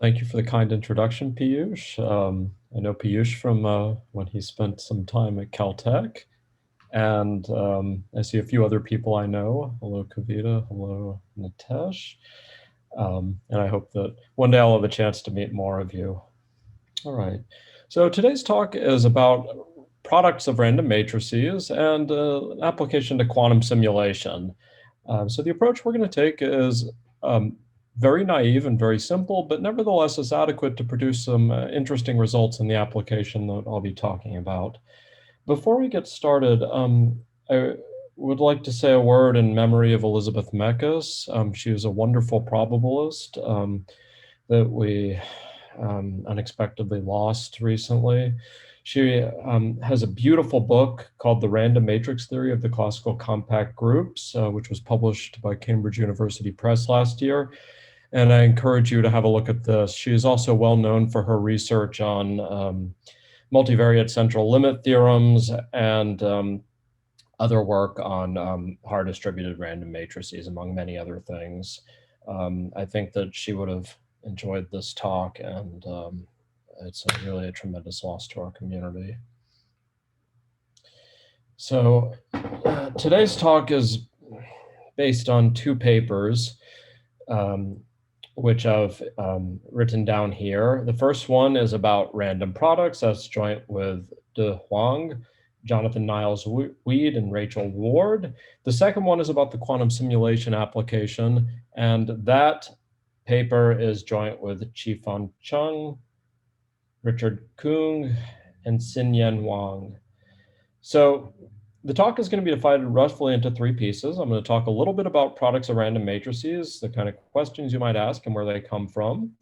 Thank you for the kind introduction, Piyush. I know Piyush from when he spent some time at Caltech, and I see a few other people I know. Hello, Kavita. Hello, Nitesh. And I hope that one day I'll have a chance to meet more of you. All right. So today's talk is about products of random matrices and an application to quantum simulation. So the approach we're going to take is very naive and very simple, but nevertheless is adequate to produce some interesting results in the application that I'll be talking about. Before we get started, I would like to say a word in memory of Elizabeth Mekas. She was a wonderful probabilist that we unexpectedly lost recently. She has a beautiful book called The Random Matrix Theory of the Classical Compact Groups, which was published by Cambridge University Press last year. And I encourage you to have a look at this. She is also well known for her research on multivariate central limit theorems and other work on hard distributed random matrices, among many other things. I think that she would have enjoyed this talk, and it's really a tremendous loss to our community. So today's talk is based on two papers, which I've written down here. The first one is about random products. That's joint with De Huang, Jonathan Niles Weed, and Rachel Ward. The second one is about the quantum simulation application, and that paper is joint with Qifan Chung, Richard Kung, and Xinyan Wang. So the talk is going to be divided roughly into three pieces. I'm going to talk a little bit about products of random matrices, the kind of questions you might ask and where they come from.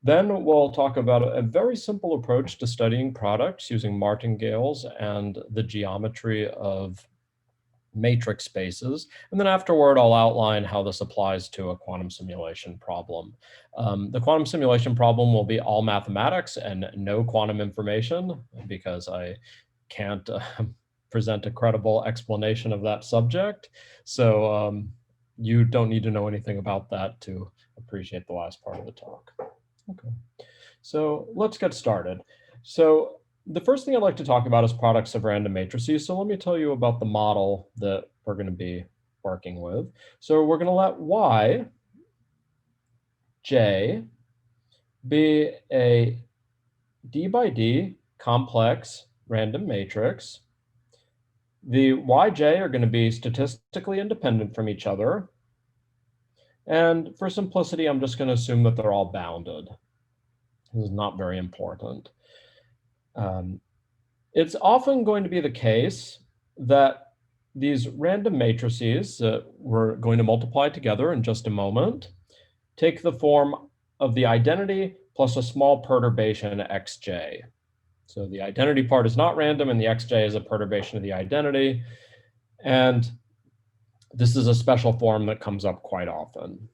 Then we'll talk about a very simple approach to studying products using martingales and the geometry of matrix spaces. And then afterward, I'll outline how this applies to a quantum simulation problem. The quantum simulation problem will be all mathematics and no quantum information, because I can't present a credible explanation of that subject. So you don't need to know anything about that to appreciate the last part of the talk. Okay, so let's get started. So the first thing I'd like to talk about is products of random matrices. So let me tell you about the model that we're going to be working with. So we're going to let Y, J, be a D by D complex random matrix. The Yj are going to be statistically independent from each other. And for simplicity, I'm just going to assume that they're all bounded. This is not very important. It's often going to be the case that these random matrices that we're going to multiply together in just a moment take the form of the identity plus a small perturbation xj. So the identity part is not random, and the xj is a perturbation of the identity. And this is a special form that comes up quite often.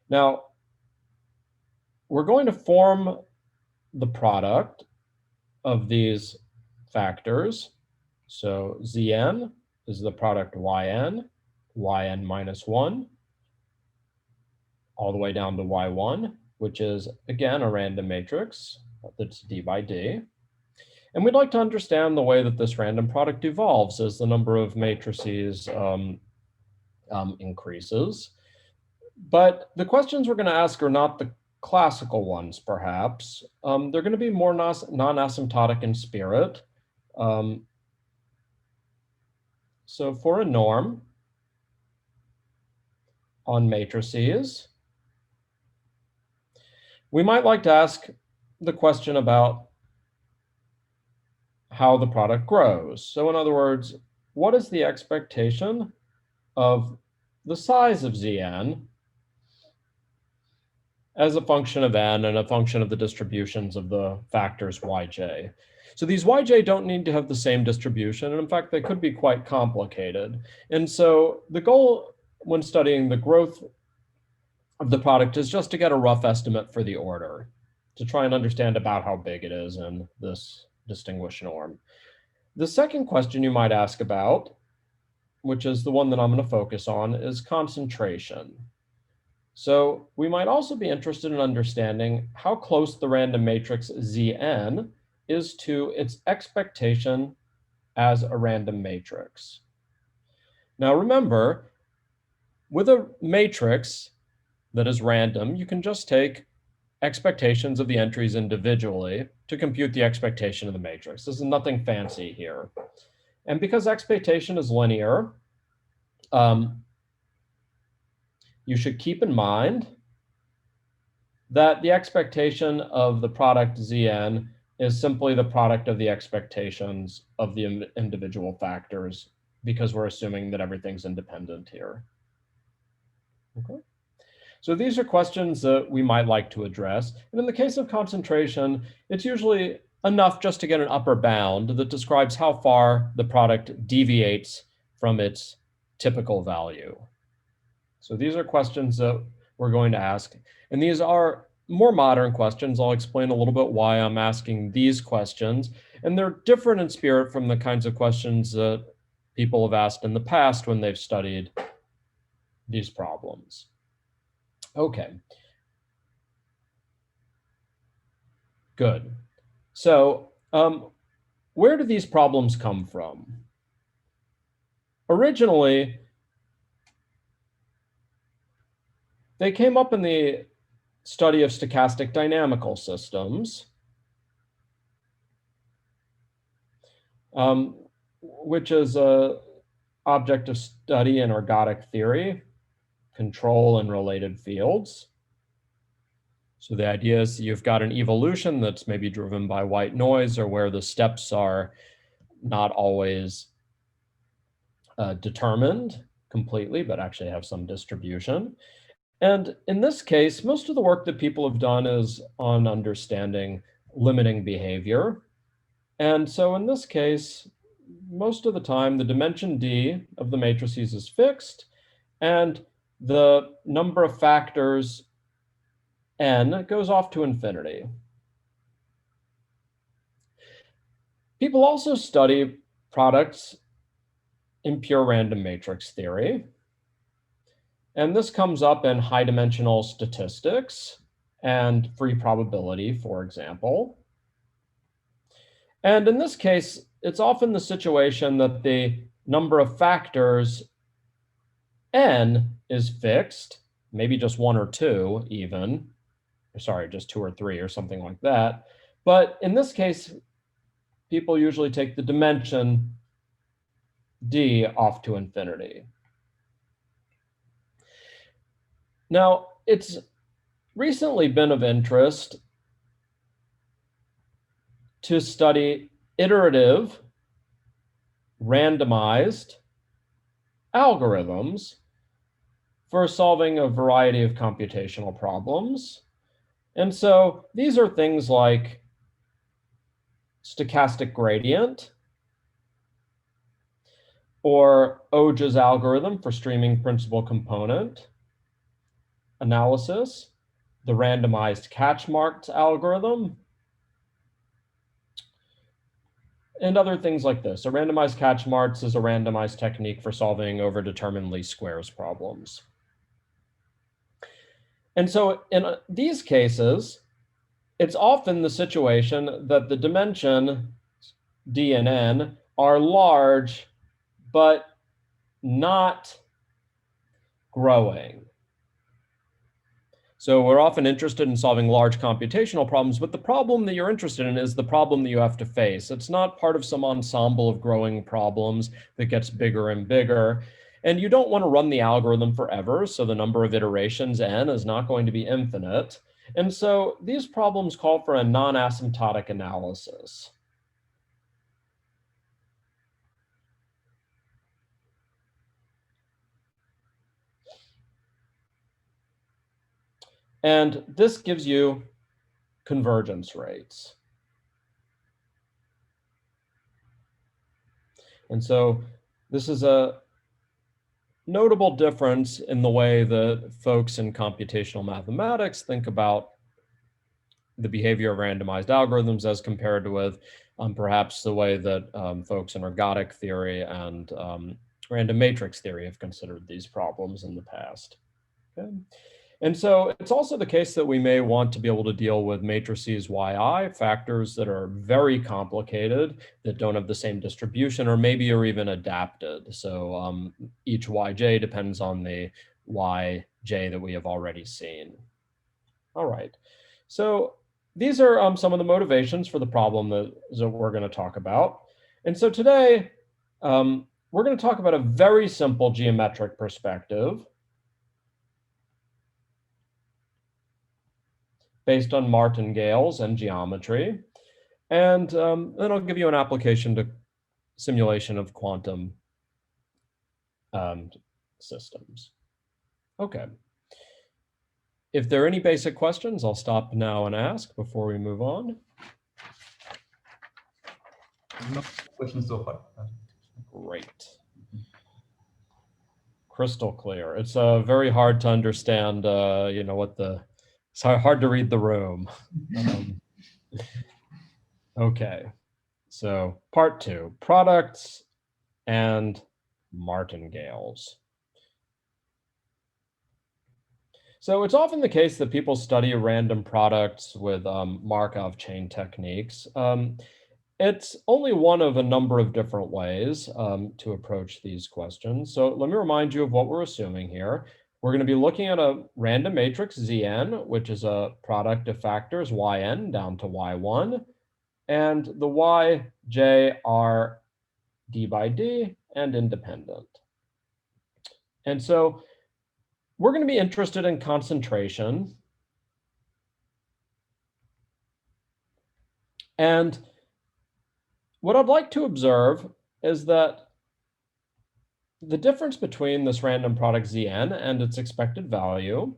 Now, we're going to form the product of these factors. So Zn is the product Yn, Yn minus 1, all the way down to Y1, which is, again, a random matrix that's D by D. And we'd like to understand the way that this random product evolves as the number of matrices increases. But the questions we're going to ask are not the classical ones, perhaps. They're going to be more non-asymptotic in spirit. So for a norm on matrices, we might like to ask the question about how the product grows. So in other words, what is the expectation of the size of Zn as a function of n and a function of the distributions of the factors yj? So these yj don't need to have the same distribution, and in fact, they could be quite complicated. And so the goal when studying the growth of the product is just to get a rough estimate for the order, to try and understand about how big it is in this distinguished norm. The second question you might ask about, which is the one that I'm going to focus on, is concentration. So we might also be interested in understanding how close the random matrix Zn is to its expectation as a random matrix. Now remember, with a matrix that is random, you can just take expectations of the entries individually to compute the expectation of the matrix. This is nothing fancy here. And because expectation is linear, you should keep in mind that the expectation of the product Zn is simply the product of the expectations of the individual factors, because we're assuming that everything's independent here. Okay. So these are questions that we might like to address. And in the case of concentration, it's usually enough just to get an upper bound that describes how far the product deviates from its typical value. So these are questions that we're going to ask. And these are more modern questions. I'll explain a little bit why I'm asking these questions. And they're different in spirit from the kinds of questions that people have asked in the past when they've studied these problems. Okay. Good. So where do these problems come from? Originally, they came up in the study of stochastic dynamical systems, which is an object of study in ergodic theory, control and related fields. So the idea is you've got an evolution that's maybe driven by white noise, or where the steps are not always determined completely, but actually have some distribution. And in this case, most of the work that people have done is on understanding limiting behavior. And so in this case, most of the time, the dimension D of the matrices is fixed, and the number of factors n goes off to infinity. People also study products in pure random matrix theory. And this comes up in high dimensional statistics and free probability, for example. And in this case, it's often the situation that the number of factors n is fixed, maybe just one or two even, or sorry, just two or three or something like that. But in this case, people usually take the dimension d off to infinity. Now, it's recently been of interest to study iterative, randomized algorithms for solving a variety of computational problems. And so these are things like stochastic gradient, or Oja's algorithm for streaming principal component analysis, the randomized catch-marked algorithm, and other things like this. A randomized catch-marks is a randomized technique for solving overdetermined least squares problems. And so in these cases, it's often the situation that the dimension d and n are large, but not growing. So we're often interested in solving large computational problems, but the problem that you're interested in is the problem that you have to face. It's not part of some ensemble of growing problems that gets bigger and bigger. And you don't want to run the algorithm forever, so the number of iterations n is not going to be infinite. And so these problems call for a non-asymptotic analysis. And this gives you convergence rates. And so this is a notable difference in the way that folks in computational mathematics think about the behavior of randomized algorithms as compared with perhaps the way that folks in ergodic theory and random matrix theory have considered these problems in the past. Okay. And so it's also the case that we may want to be able to deal with matrices yi, factors that are very complicated, that don't have the same distribution, or maybe are even adapted. So each yj depends on the yj that we have already seen. All right, so these are some of the motivations for the problem that we're going to talk about. And so today, we're going to talk about a very simple geometric perspective based on martingales and geometry. And then I'll give you an application to simulation of quantum systems. Okay. If there are any basic questions, I'll stop now and ask before we move on. No questions so far. Great. Crystal clear. It's very hard to understand, it's hard to read the room. Okay, so part 2, products and martingales. So it's often the case that people study random products with Markov chain techniques. It's only one of a number of different ways to approach these questions. So let me remind you of what we're assuming here. We're going to be looking at a random matrix Zn, which is a product of factors yn down to y1, and the yj are d by d and independent. And so we're going to be interested in concentration. And what I'd like to observe is that the difference between this random product Zn and its expected value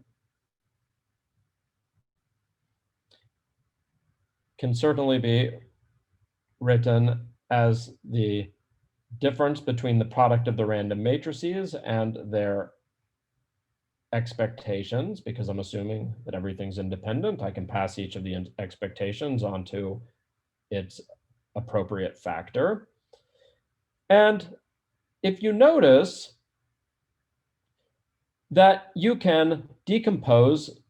can certainly be written as the difference between the product of the random matrices and their expectations, because I'm assuming that everything's independent. I can pass each of the expectations onto its appropriate factor. And if you notice that you can decompose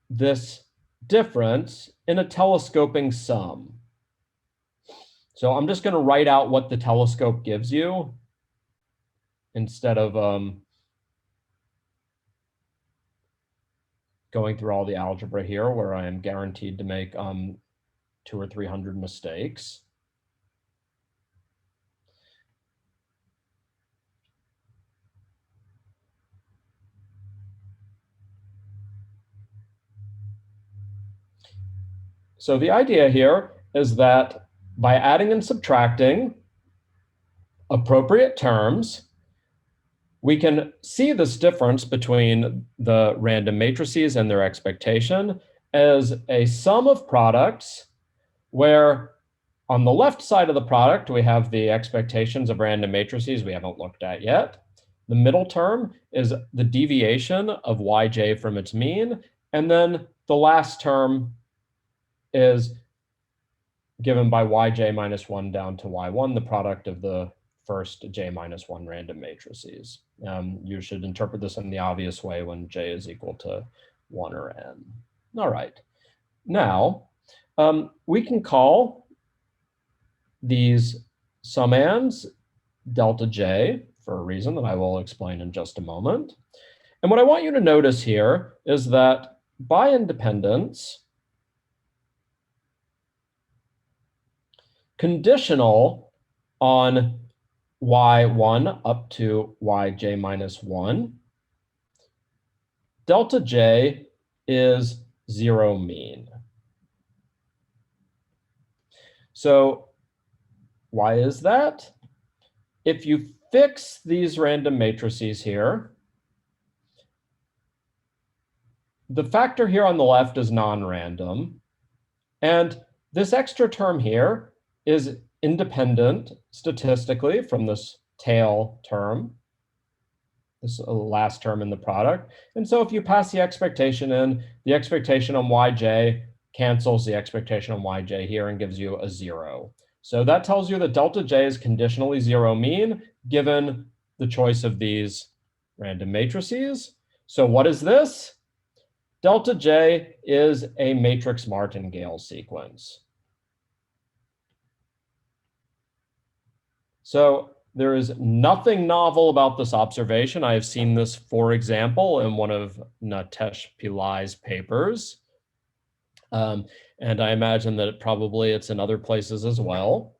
this difference in a telescoping sum. So I'm just going to write out what the telescope gives you instead of going through all the algebra here, where I am guaranteed to make 200 or 300 mistakes. So the idea here is that by adding and subtracting appropriate terms, we can see this difference between the random matrices and their expectation as a sum of products, where on the left side of the product, we have the expectations of random matrices we haven't looked at yet. The middle term is the deviation of yj from its mean. And then the last term is given by yj minus 1 down to y1, the product of the first j minus 1 random matrices. You should interpret this in the obvious way when j is equal to 1 or n. All right. Now, we can call these summands delta j for a reason that I will explain in just a moment. And what I want you to notice here is that by independence, conditional on y1 up to yj minus 1, delta j is 0 mean. So why is that? If you fix these random matrices here, the factor here on the left is non-random, and this extra term here is independent statistically from this tail term, this last term in the product. And so if you pass the expectation in, the expectation on yj cancels the expectation on yj here and gives you a 0. So that tells you that delta j is conditionally 0 mean given the choice of these random matrices. So what is this? Delta J is a matrix martingale sequence. So there is nothing novel about this observation. I have seen this, for example, in one of Natesh Pillai's papers. And I imagine that it's in other places as well.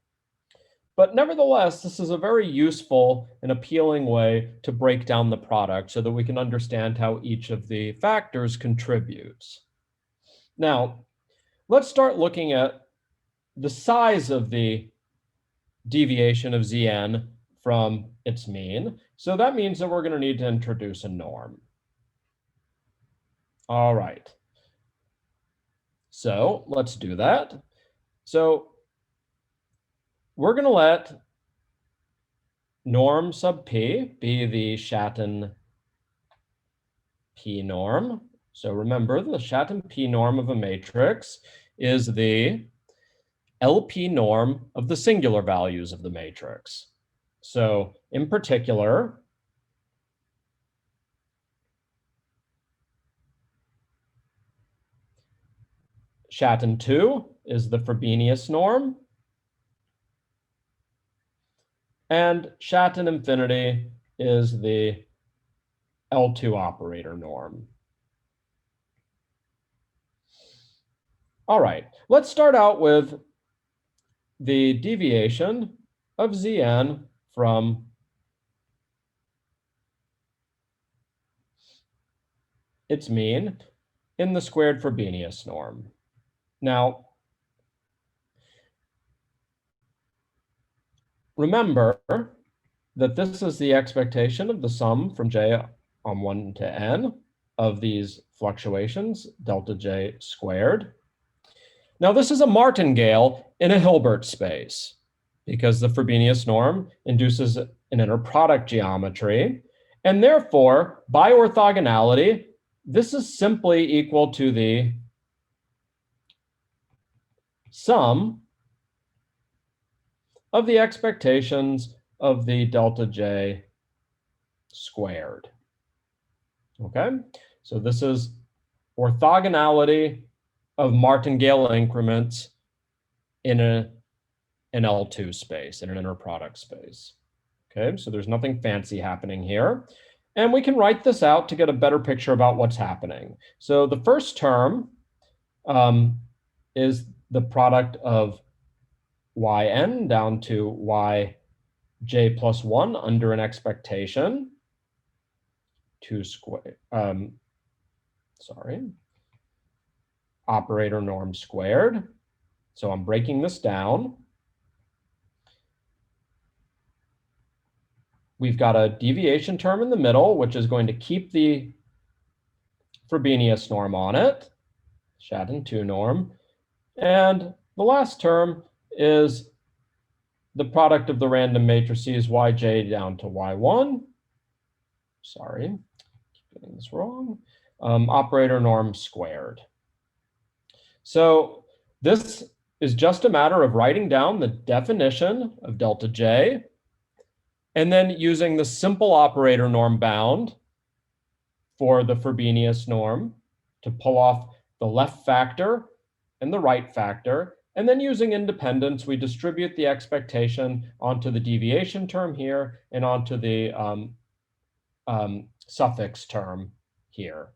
But nevertheless, this is a very useful and appealing way to break down the product so that we can understand how each of the factors contributes. Now, let's start looking at the size of the deviation of Zn from its mean. So that means that we're going to need to introduce a norm. All right. So let's do that. So we're going to let norm sub p be the Shatton p norm. So remember, the Shatton p norm of a matrix is the LP norm of the singular values of the matrix. So in particular, Shatton 2 is the Frobenius norm, and Shatton infinity is the L2 operator norm. All right, let's start out with the deviation of Zn from its mean in the squared Frobenius norm. Now, remember that this is the expectation of the sum from j on 1 to n of these fluctuations, delta j squared. Now, this is a martingale in a Hilbert space because the Frobenius norm induces an inner product geometry. And therefore, by orthogonality, this is simply equal to the sum of the expectations of the delta j squared. Okay, so this is orthogonality of martingale increments in an L2 space, in an inner product space. Okay, so there's nothing fancy happening here. And we can write this out to get a better picture about what's happening. So the first term is the product of yn down to yj plus 1 under an expectation, 2 squared, operator norm squared. So I'm breaking this down. We've got a deviation term in the middle, which is going to keep the Frobenius norm on it, Shatton 2 norm. And the last term is the product of the random matrices yj down to y1. Sorry, keep getting this wrong. Operator norm squared. So this is just a matter of writing down the definition of delta j and then using the simple operator norm bound for the Frobenius norm to pull off the left factor and the right factor. And then using independence, we distribute the expectation onto the deviation term here and onto the suffix term here.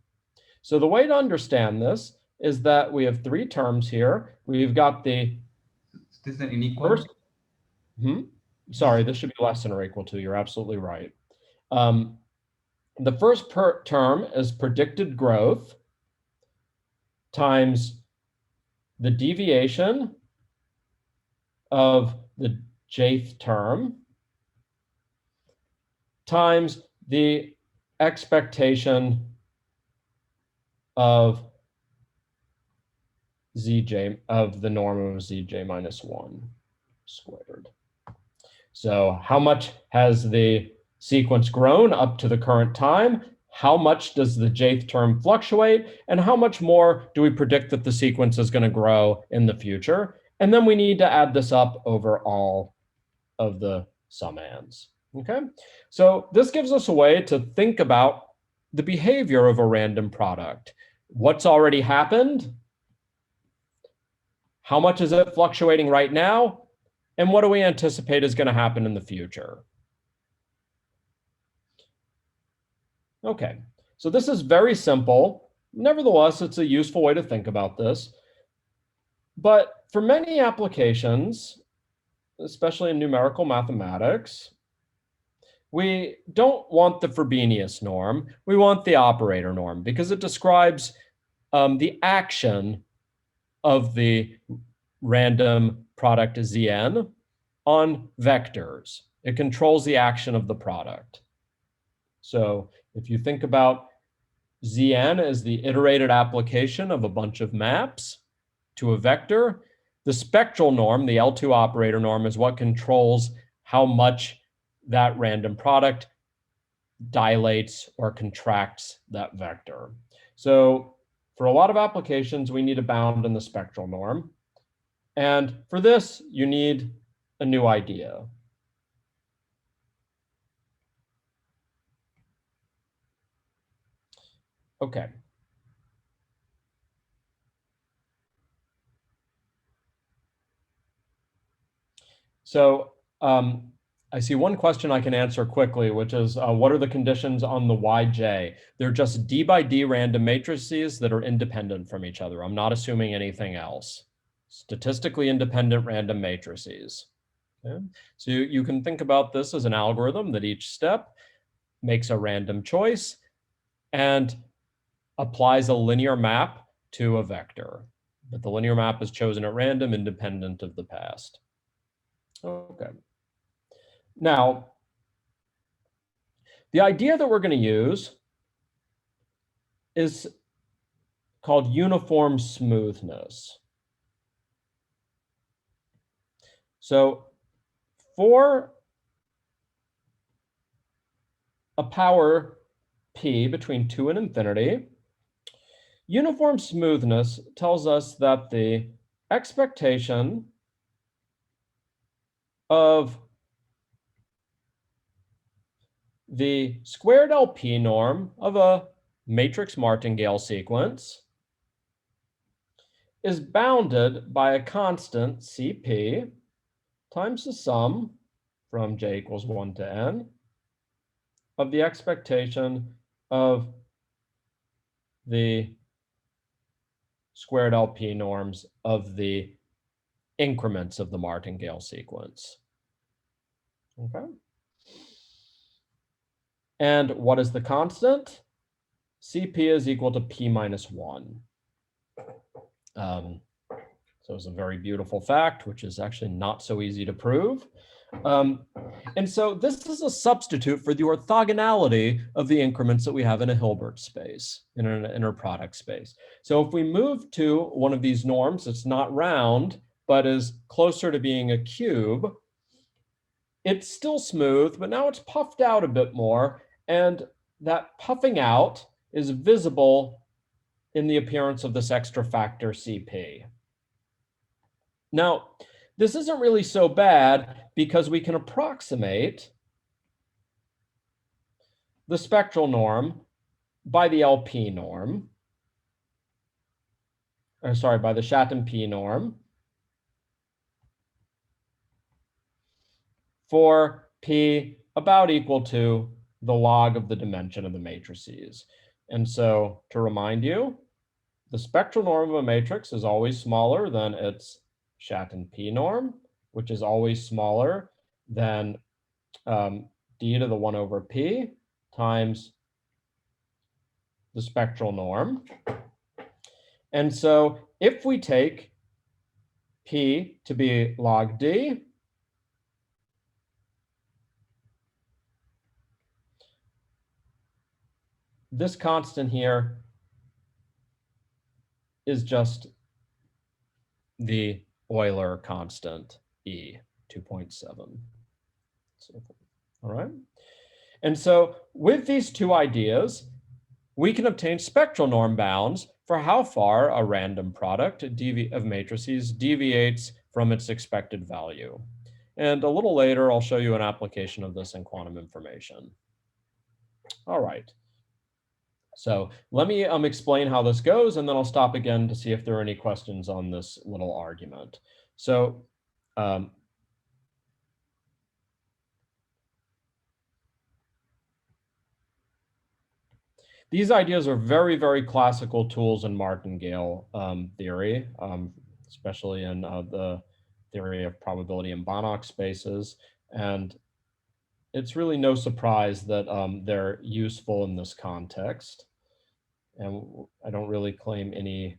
So the way to understand this is that we have 3 terms here. We've got the This is an inequality. Sorry, this should be less than or equal to. You're absolutely right. The first term is predicted growth times the deviation of the jth term times the expectation of zj, of the norm of zj minus 1 squared. So how much has the sequence grown up to the current time? How much does the jth term fluctuate? And how much more do we predict that the sequence is going to grow in the future? And then we need to add this up over all of the summands. Okay, so this gives us a way to think about the behavior of a random product. What's already happened? How much is it fluctuating right now? And what do we anticipate is going to happen in the future? Okay, so this is very simple. Nevertheless, it's a useful way to think about this. But for many applications, especially in numerical mathematics, we don't want the Frobenius norm. We want the operator norm because it describes the action of the random product Zn on vectors. It controls the action of the product. So if you think about Zn as the iterated application of a bunch of maps to a vector, the spectral norm, the L2 operator norm, is what controls how much that random product dilates or contracts that vector. So for a lot of applications, we need a bound in the spectral norm. And for this, you need a new idea. Okay. So I see one question I can answer quickly, which is what are the conditions on the Yj? They're just D by D random matrices that are independent from each other. I'm not assuming anything else. Statistically independent random matrices. Okay? So you can think about this as an algorithm that each step makes a random choice and applies a linear map to a vector. But the linear map is chosen at random, independent of the past. Okay. Now, the idea that we're going to use is called uniform smoothness. So for a power p between 2 and infinity, uniform smoothness tells us that the expectation of the squared LP norm of a matrix martingale sequence is bounded by a constant Cp times the sum from j equals 1 to n of the expectation of the squared LP norms of the increments of the martingale sequence. Okay. And what is the constant? Cp is equal to p minus 1. So it's a very beautiful fact, which is actually not so easy to prove. And so this is a substitute for the orthogonality of the increments that we have in a Hilbert space, in an inner product space. So if we move to one of these norms that's not round, but is closer to being a cube, it's still smooth, but now it's puffed out a bit more. And that puffing out is visible in the appearance of this extra factor Cp. Now, this isn't really so bad because we can approximate the spectral norm by the LP norm, or sorry, by the Schatten P norm for P about equal to the log of the dimension of the matrices. And so to remind you, the spectral norm of a matrix is always smaller than its Schatten P norm, which is always smaller than d to the 1 over p times the spectral norm. And so if we take p to be log d, this constant here is just the Euler constant E, 2.7. So, all right. And so with these two ideas, we can obtain spectral norm bounds for how far a random product of matrices deviates from its expected value. And a little later, I'll show you an application of this in quantum information. All right. So let me explain how this goes, and then I'll stop again to see if there are any questions on this little argument. So these ideas are very, very classical tools in martingale theory, especially in the theory of probability in Banach spaces. And it's really no surprise that they're useful in this context. And I don't really claim any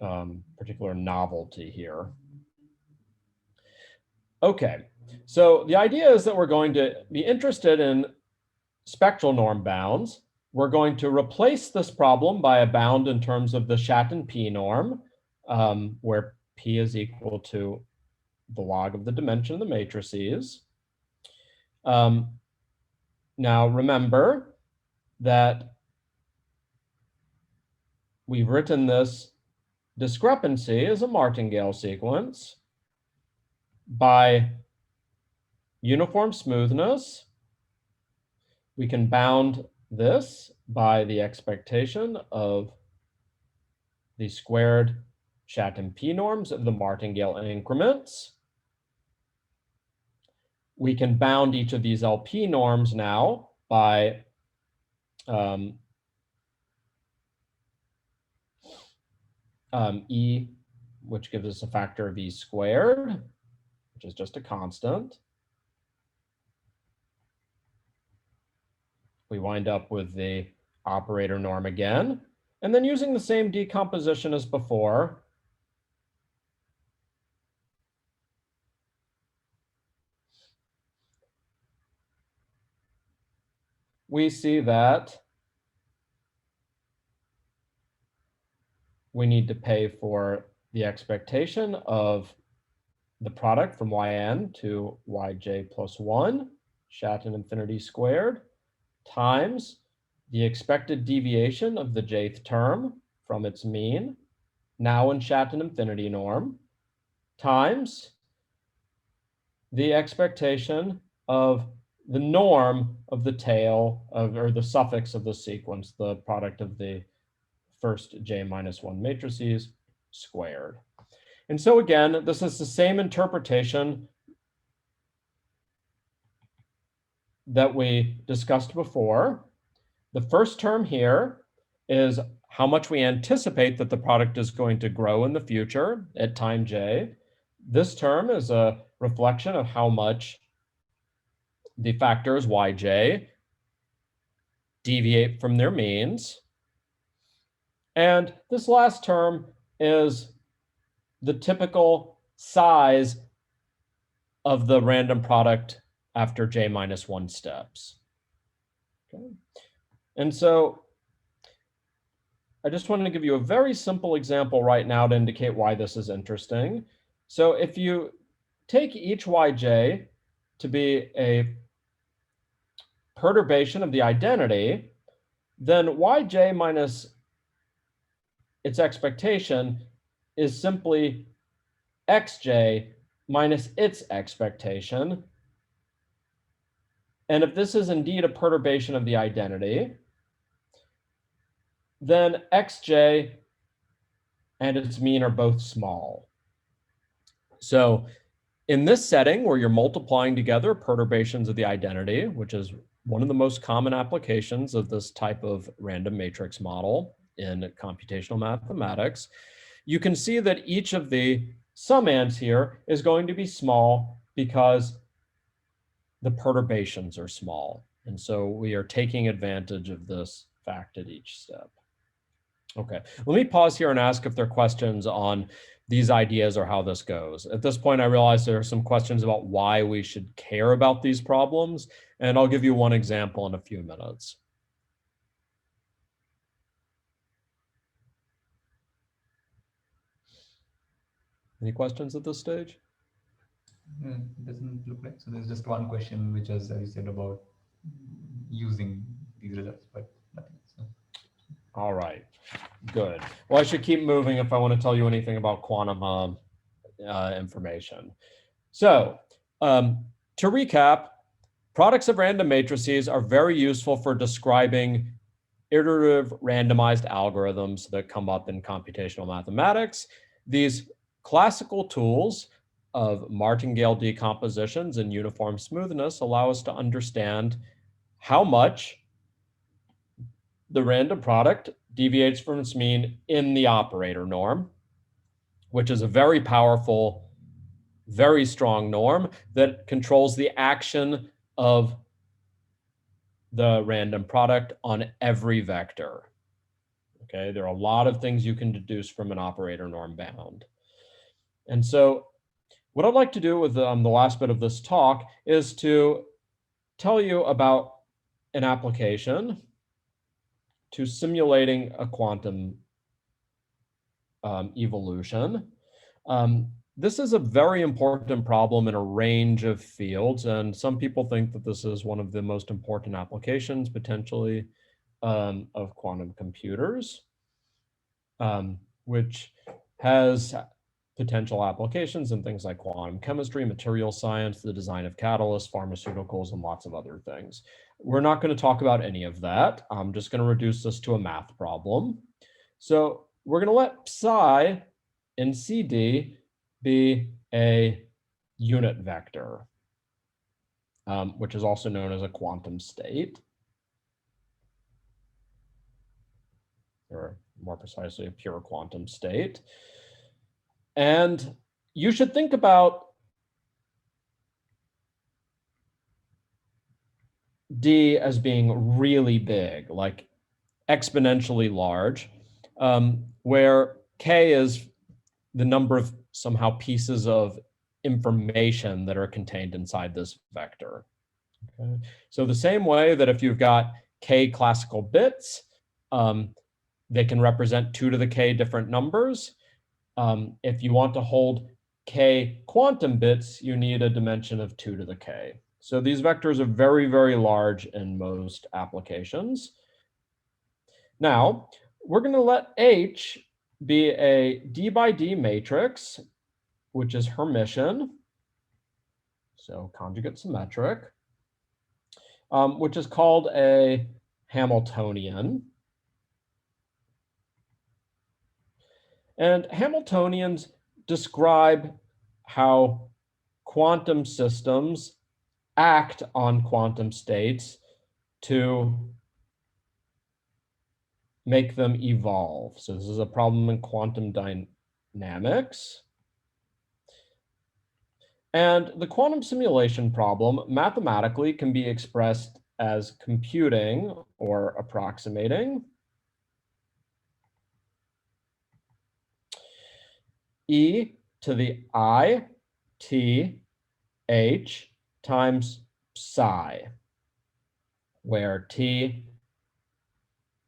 particular novelty here. Okay, so the idea is that we're going to be interested in spectral norm bounds. We're going to replace this problem by a bound in terms of the Shatton P norm, where P is equal to the log of the dimension of the matrices. Now remember that we've written this discrepancy as a martingale sequence by uniform smoothness. We can bound this by the expectation of the squared Shatton P norms of the martingale increments. We can bound each of these LP norms now by E, which gives us a factor of E squared, which is just a constant. We wind up with the operator norm again, and then using the same decomposition as before, we see that we need to pay for the expectation of the product from yn to yj plus 1, Shatton infinity squared, times the expected deviation of the jth term from its mean, now in Shatton infinity norm, times the expectation of the norm of the tail of, or the suffix of the sequence, the product of the first j minus 1 matrices squared. And so again, this is the same interpretation that we discussed before. The first term here is how much we anticipate that the product is going to grow in the future at time j. This term is a reflection of how much the factors yj deviate from their means. And this last term is the typical size of the random product after j minus 1 steps. Okay. And so I just wanted to give you a very simple example right now to indicate why this is interesting. So if you take each yj to be a perturbation of the identity, then yj minus its expectation is simply xj minus its expectation. And if this is indeed a perturbation of the identity, then xj and its mean are both small. So in this setting where you're multiplying together perturbations of the identity, which is one of the most common applications of this type of random matrix model in computational mathematics, you can see that each of the summands here is going to be small because the perturbations are small. And so we are taking advantage of this fact at each step. Okay, let me pause here and ask if there are questions on these ideas or how this goes. At this point, I realize there are some questions about why we should care about these problems, and I'll give you one example in a few minutes. Any questions at this stage? It doesn't look like. So there's just one question, which is, as you said, about using these results, but nothing. So. All right, good. Well, I should keep moving if I want to tell you anything about quantum information. So to recap, products of random matrices are very useful for describing iterative randomized algorithms that come up in computational mathematics. These classical tools of martingale decompositions and uniform smoothness allow us to understand how much the random product deviates from its mean in the operator norm, which is a very powerful, very strong norm that controls the action of the random product on every vector. Okay, there are a lot of things you can deduce from an operator norm bound. And so what I'd like to do with the last bit of this talk is to tell you about an application to simulating a quantum evolution. This is a very important problem in a range of fields, and some people think that this is one of the most important applications potentially of quantum computers, which has potential applications in things like quantum chemistry, material science, the design of catalysts, pharmaceuticals, and lots of other things. We're not going to talk about any of that. I'm just going to reduce this to a math problem. So we're going to let psi in CD be a unit vector, which is also known as a quantum state, or more precisely, a pure quantum state. And you should think about D as being really big, like exponentially large, where K is the number of somehow pieces of information that are contained inside this vector. Okay? So the same way that if you've got K classical bits, they can represent 2 to the K different numbers. If you want to hold K quantum bits, you need a dimension of 2 to the K. So these vectors are very, very large in most applications. Now, we're going to let H be a D by D matrix, which is Hermitian, so conjugate symmetric, which is called a Hamiltonian. And Hamiltonians describe how quantum systems act on quantum states to make them evolve. So this is a problem in quantum dynamics. And the quantum simulation problem mathematically can be expressed as computing or approximating e to the I t h times psi, where t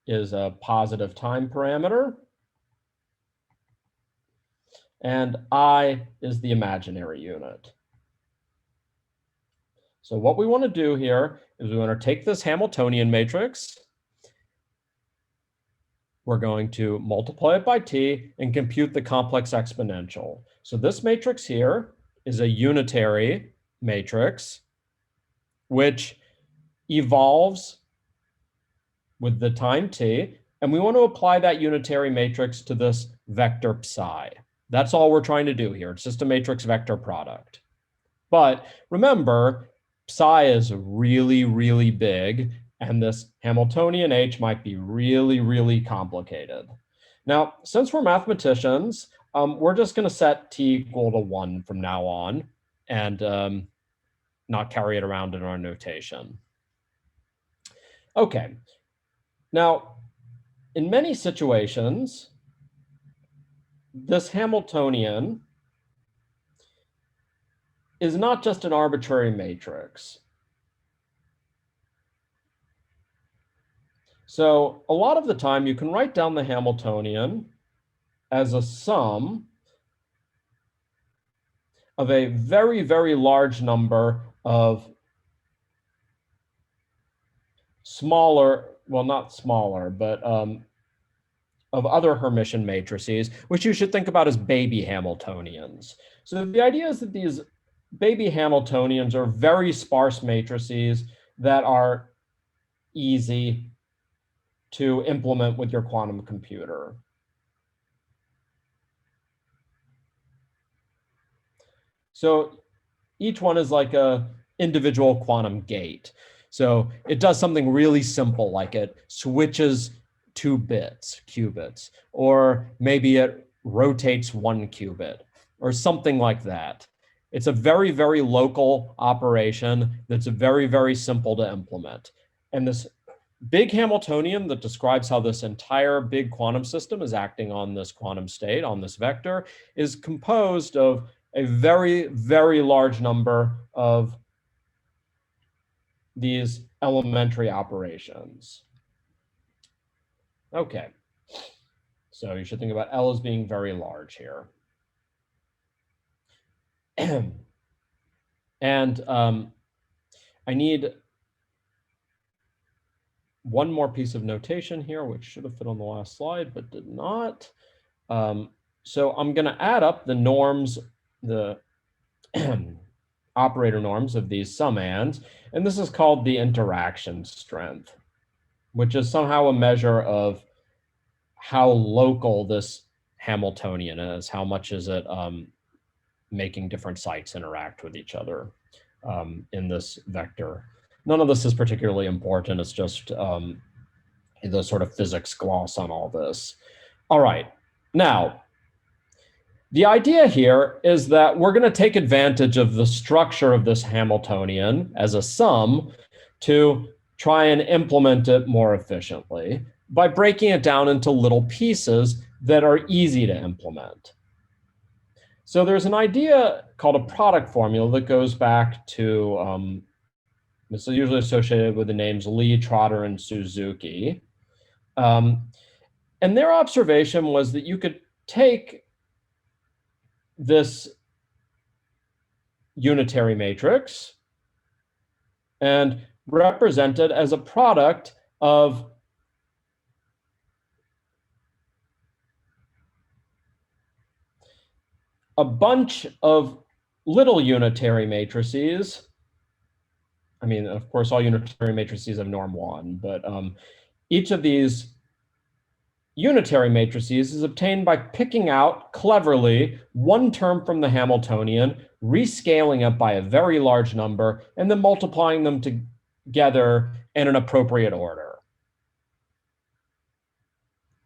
is a positive time parameter and I is the imaginary unit. So what we want to do here is we want to take this Hamiltonian matrix. We're going to multiply it by t and compute the complex exponential. So this matrix here is a unitary matrix, which evolves with the time t, and we want to apply that unitary matrix to this vector psi. That's all we're trying to do here. It's just a matrix vector product. But remember, psi is really, really big, and this Hamiltonian H might be really, really complicated. Now, since we're mathematicians, we're just going to set t equal to 1 from now on and not carry it around in our notation. Okay. Now, in many situations, this Hamiltonian is not just an arbitrary matrix. So a lot of the time, you can write down the Hamiltonian as a sum of a very, very large number of smaller, well, not smaller, but of other Hermitian matrices, which you should think about as baby Hamiltonians. So the idea is that baby Hamiltonians are very sparse matrices that are easy to implement with your quantum computer. So each one is like a individual quantum gate. So it does something really simple, like it switches 2 bits, qubits, or maybe it rotates 1 qubit, or something like that. It's a very, very local operation that's very, very simple to implement. And this big Hamiltonian that describes how this entire big quantum system is acting on this quantum state, on this vector, is composed of a very, very large number of these elementary operations. Okay, so you should think about L as being very large here. And I need one more piece of notation here, which should have fit on the last slide, but did not. So I'm going to add up the norms, the operator norms of these summands, and this is called the interaction strength, which is somehow a measure of how local this Hamiltonian is, how much is it making different sites interact with each other in this vector. None of this is particularly important. It's just the sort of physics gloss on all this. All right, now, the idea here is that we're going to take advantage of the structure of this Hamiltonian as a sum to try and implement it more efficiently by breaking it down into little pieces that are easy to implement. So there's an idea called a product formula that goes back to, this is usually associated with the names Lee, Trotter, and Suzuki. And their observation was that you could take this unitary matrix and represent it as a product of a bunch of little unitary matrices. I mean, of course, all unitary matrices have norm 1, but each of these unitary matrices is obtained by picking out cleverly one term from the Hamiltonian, rescaling it by a very large number, and then multiplying them together in an appropriate order.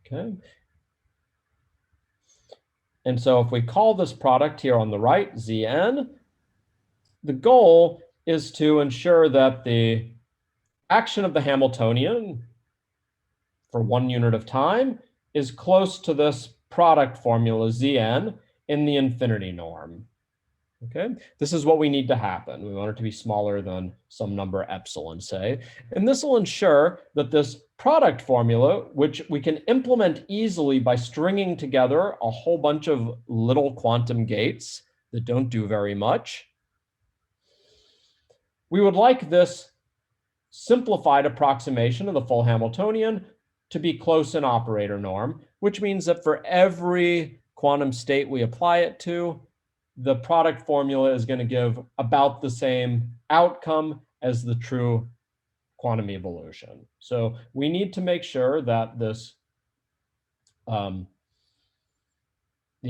Okay. And so if we call this product here on the right Zn, the goal is to ensure that the action of the Hamiltonian for 1 unit of time is close to this product formula Zn in the infinity norm. Okay, this is what we need to happen. We want it to be smaller than some number epsilon, say, and this will ensure that this product formula, which we can implement easily by stringing together a whole bunch of little quantum gates that don't do very much. We would like this simplified approximation of the full Hamiltonian to be close in operator norm, which means that for every quantum state we apply it to, the product formula is going to give about the same outcome as the true quantum evolution. So we need to make sure that this, the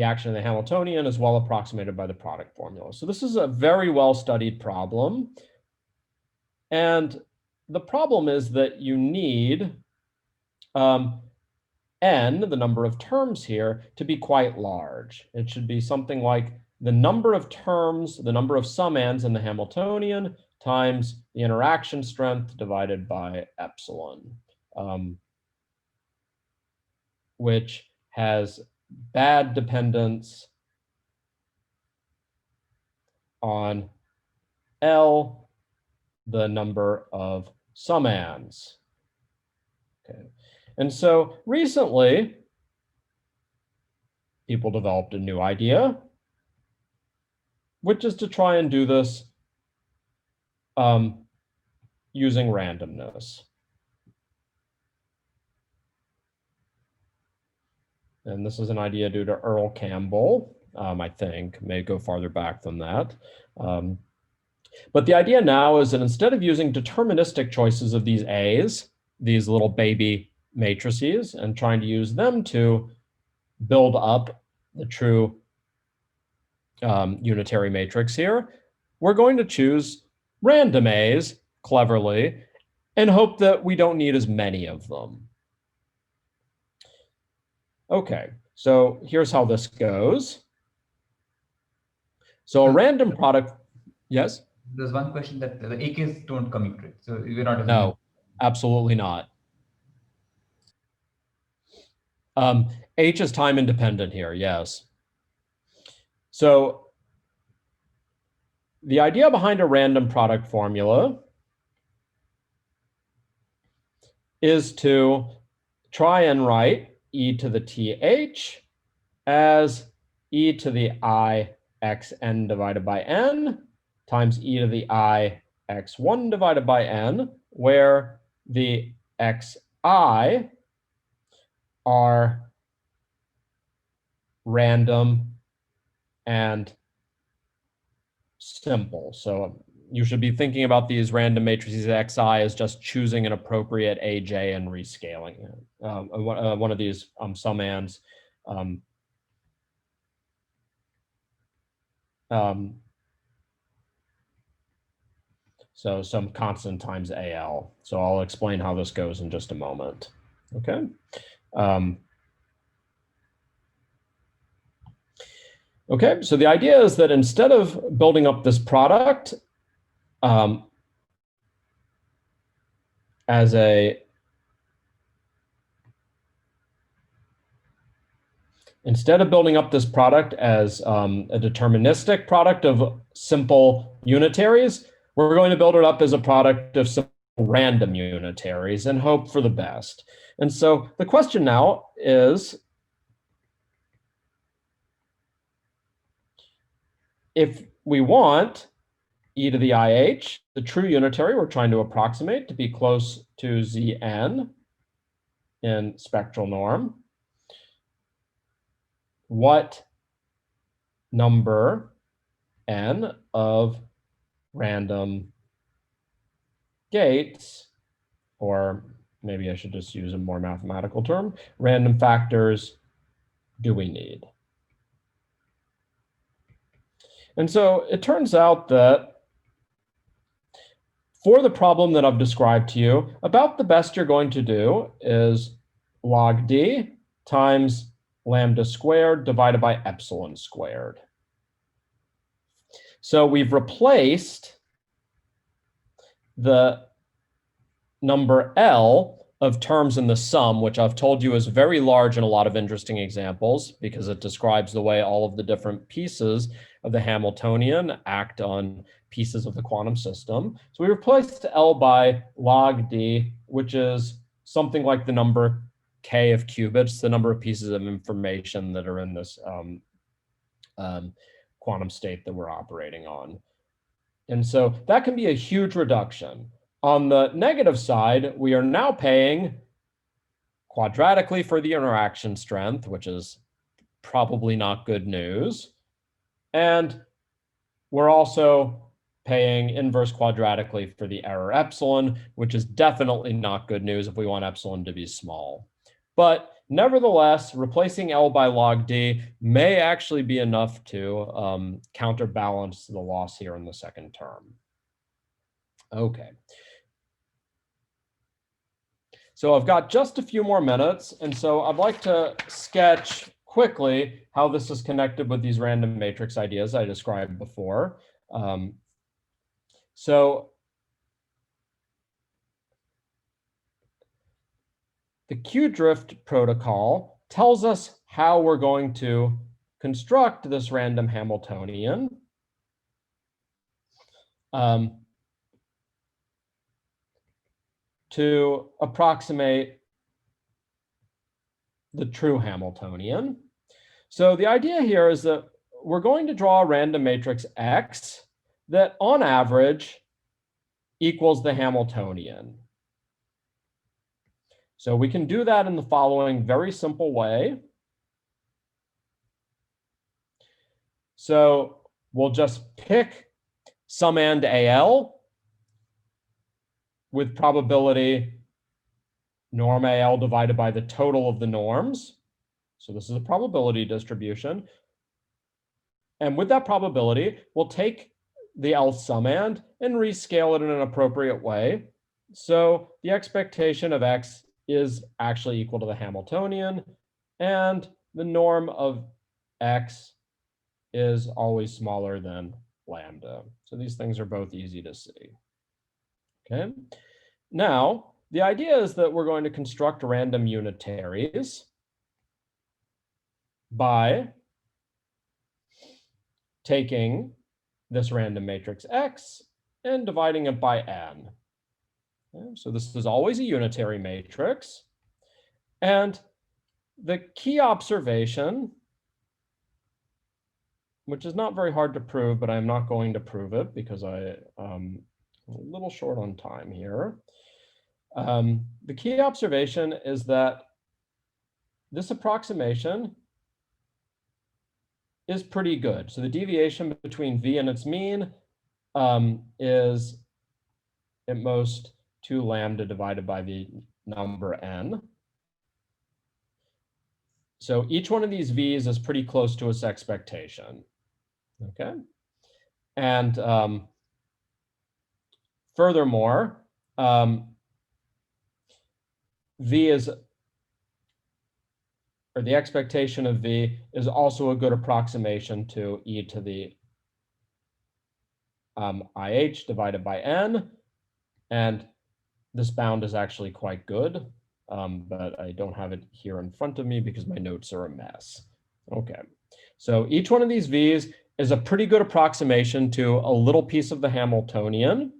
action of the Hamiltonian is well approximated by the product formula. So this is a very well studied problem. And the problem is that you need n, the number of terms here, to be quite large. It should be something like the number of terms, the number of summands in the Hamiltonian times the interaction strength divided by epsilon, which has bad dependence on L, the number of summands. Okay. And so recently, people developed a new idea, which is to try and do this using randomness. And this is an idea due to Earl Campbell. I think, may go farther back than that. But the idea now is that instead of using deterministic choices of these A's, these little baby matrices, and trying to use them to build up the true unitary matrix here, we're going to choose random A's cleverly and hope that we don't need as many of them. Okay, so here's how this goes. So a random product, yes? There's one question that the AKs don't commute, right? So we're not assuming. No, absolutely not. H is time independent here, yes. So the idea behind a random product formula is to try and write e to the th as e to the I xn divided by n times e to the I x1 divided by n, where the xi are random and simple. So you should be thinking about these random matrices xi as just choosing an appropriate aj and rescaling it. One of these summands. So some constant times al. So I'll explain how this goes in just a moment. Okay. Okay, so the idea is that instead of building up this product instead of building up this product as a deterministic product of simple unitaries, we're going to build it up as a product of simple random unitaries and hope for the best. And so the question now is, if we want e to the IH, the true unitary we're trying to approximate to be close to Zn in spectral norm, what number n of random gates, or maybe I should just use a more mathematical term, random factors do we need? And so it turns out that for the problem that I've described to you, about the best you're going to do is log d times lambda squared divided by epsilon squared. So we've replaced the number L of terms in the sum, which I've told you is very large in a lot of interesting examples because it describes the way all of the different pieces of the Hamiltonian act on pieces of the quantum system. So we replaced L by log d, which is something like the number k of qubits, the number of pieces of information that are in this quantum state that we're operating on. And so that can be a huge reduction. On the negative side, we are now paying quadratically for the interaction strength, which is probably not good news. And we're also paying inverse quadratically for the error epsilon, which is definitely not good news if we want epsilon to be small. But nevertheless, replacing L by log d may actually be enough to counterbalance the loss here in the second term. Okay. So I've got just a few more minutes, and so I'd like to sketch quickly how this is connected with these random matrix ideas I described before. So the Q-drift protocol tells us how we're going to construct this random Hamiltonian. To approximate the true Hamiltonian. So the idea here is that we're going to draw a random matrix X that on average equals the Hamiltonian. So we can do that in the following very simple way. So we'll just pick sum and AL with probability norm AL divided by the total of the norms. So this is a probability distribution. And with that probability, we'll take the L summand and rescale it in an appropriate way. So the expectation of X is actually equal to the Hamiltonian, and the norm of X is always smaller than lambda. So these things are both easy to see. Okay. Now, the idea is that we're going to construct random unitaries by taking this random matrix X and dividing it by n. Okay, so this is always a unitary matrix. And the key observation, which is not very hard to prove, but I'm not going to prove it because I'm a little short on time here. The key observation is that this approximation is pretty good. So the deviation between V and its mean is at most 2 lambda divided by the number n. So each one of these V's is pretty close to its expectation. Okay. And furthermore, V is, or the expectation of V is also a good approximation to e to the IH divided by n. And this bound is actually quite good, but I don't have it here in front of me because my notes are a mess. Okay, so each one of these V's is a pretty good approximation to a little piece of the Hamiltonian,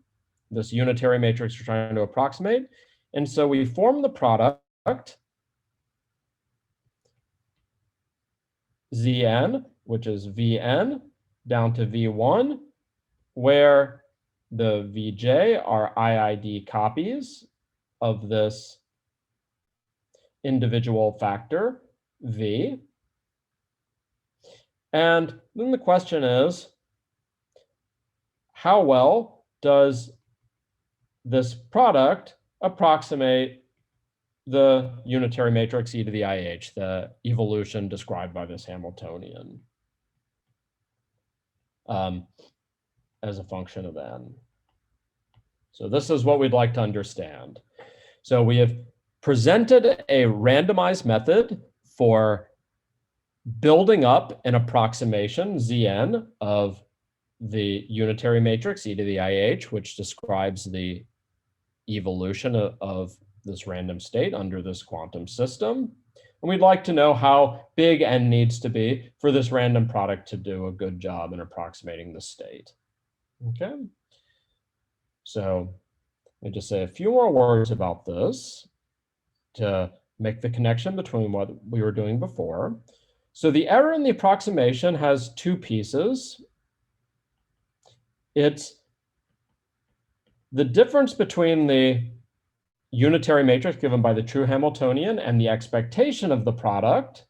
this unitary matrix we're trying to approximate. And so we form the product Zn, which is Vn down to V1, where the Vj are IID copies of this individual factor V. And then the question is, how well does this product approximate the unitary matrix e to the IH, the evolution described by this Hamiltonian as a function of n? So this is what we'd like to understand. So we have presented a randomized method for building up an approximation Zn of the unitary matrix e to the IH, which describes the evolution of this random state under this quantum system. And we'd like to know how big n needs to be for this random product to do a good job in approximating the state. Okay. So let me just say a few more words about this to make the connection between what we were doing before. So the error in the approximation has two pieces. It's the difference between the unitary matrix given by the true Hamiltonian and the expectation of the product,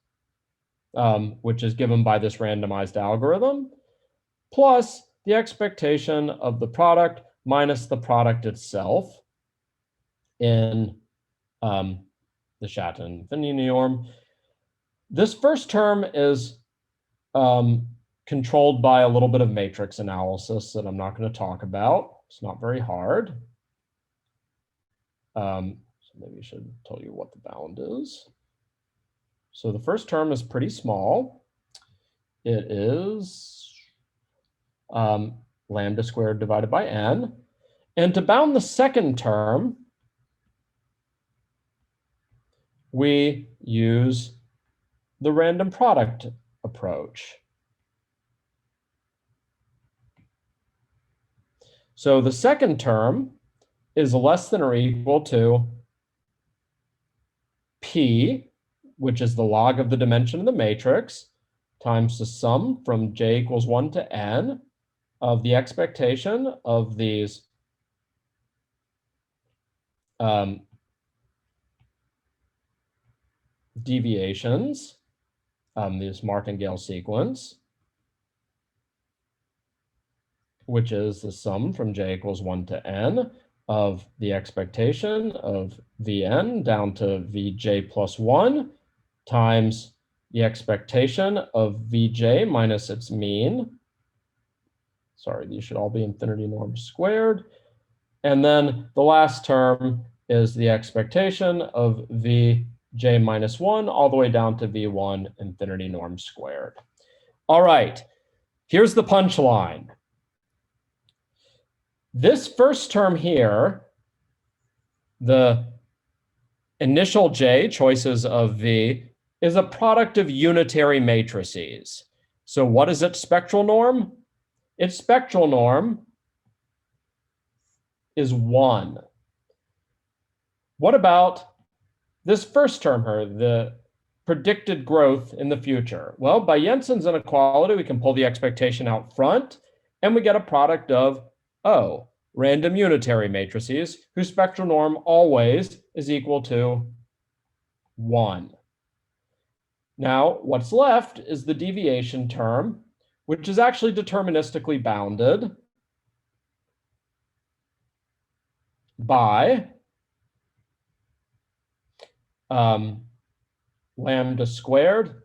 which is given by this randomized algorithm, plus the expectation of the product minus the product itself in the Shah infinity norm. This first term is controlled by a little bit of matrix analysis that I'm not going to talk about. It's not very hard. So maybe I should tell you what the bound is. So the first term is pretty small. It is lambda squared divided by n. And to bound the second term, we use the random product approach. So the second term is less than or equal to P, which is the log of the dimension of the matrix, times the sum from j equals 1 to n of the expectation of these deviations, this martingale sequence, which is the sum from j equals 1 to n of the expectation of Vn down to Vj plus 1 times the expectation of Vj minus its mean. Sorry, these should all be infinity norms squared. And then the last term is the expectation of Vj minus 1 all the way down to V1 infinity norms squared. All right, here's the punchline. This first term here, the initial j, choices of V, is a product of unitary matrices. So what is its spectral norm? Its spectral norm is 1. What about this first term here, the predicted growth in the future? Well, by Jensen's inequality, we can pull the expectation out front, and we get a product of O, random unitary matrices, whose spectral norm always is equal to 1. Now, what's left is the deviation term, which is actually deterministically bounded by lambda squared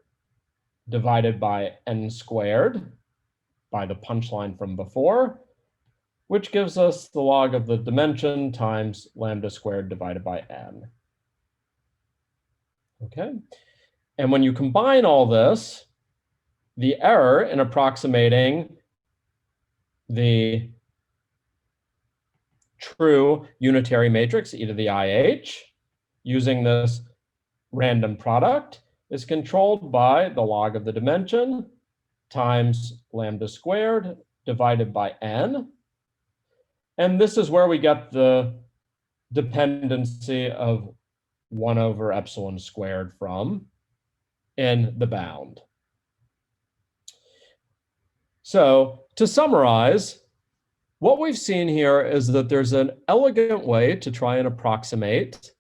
divided by n squared by the punchline from before, which gives us the log of the dimension times lambda squared divided by n. Okay, and when you combine all this, the error in approximating the true unitary matrix, e to the IH, using this random product is controlled by the log of the dimension times lambda squared divided by n. And this is where we get the dependency of 1 over epsilon squared from in the bound. So to summarize, what we've seen here is that there's an elegant way to try and approximate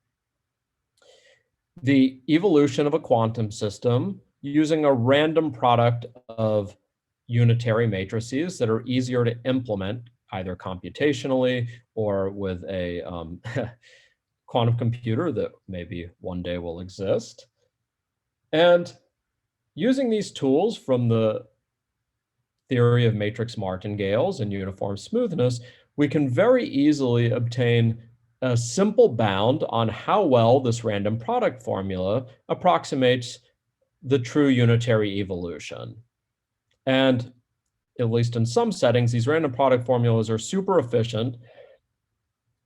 the evolution of a quantum system using a random product of unitary matrices that are easier to implement either computationally or with a quantum computer that maybe one day will exist. And using these tools from the theory of matrix martingales and uniform smoothness, we can very easily obtain a simple bound on how well this random product formula approximates the true unitary evolution. And at least in some settings, these random product formulas are super efficient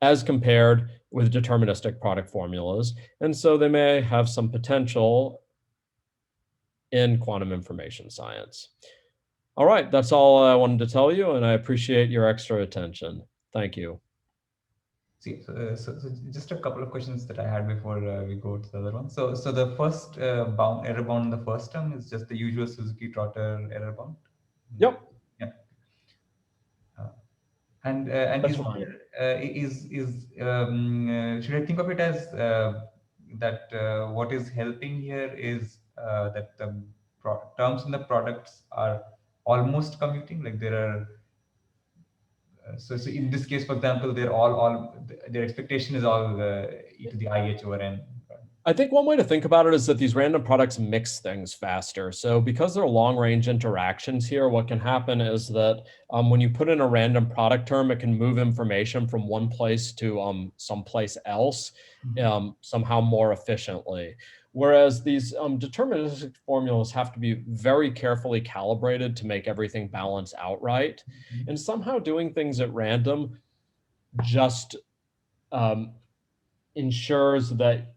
as compared with deterministic product formulas. And so they may have some potential in quantum information science. All right, that's all I wanted to tell you, and I appreciate your extra attention. Thank you. See, so just a couple of questions that I had before we go to the other one. So the first error bound in the first term is just the usual Suzuki-Trotter error bound. Yep. Yeah. And is should I think of it as that what is helping here is that the terms in the products are almost commuting, like there are so in this case, for example, they're all their expectation is all e to the IH over n. I think one way to think about it is that these random products mix things faster. So because they're long-range interactions here, what can happen is that when you put in a random product term, it can move information from one place to someplace else somehow more efficiently. Whereas these deterministic formulas have to be very carefully calibrated to make everything balance out right. And somehow doing things at random just ensures that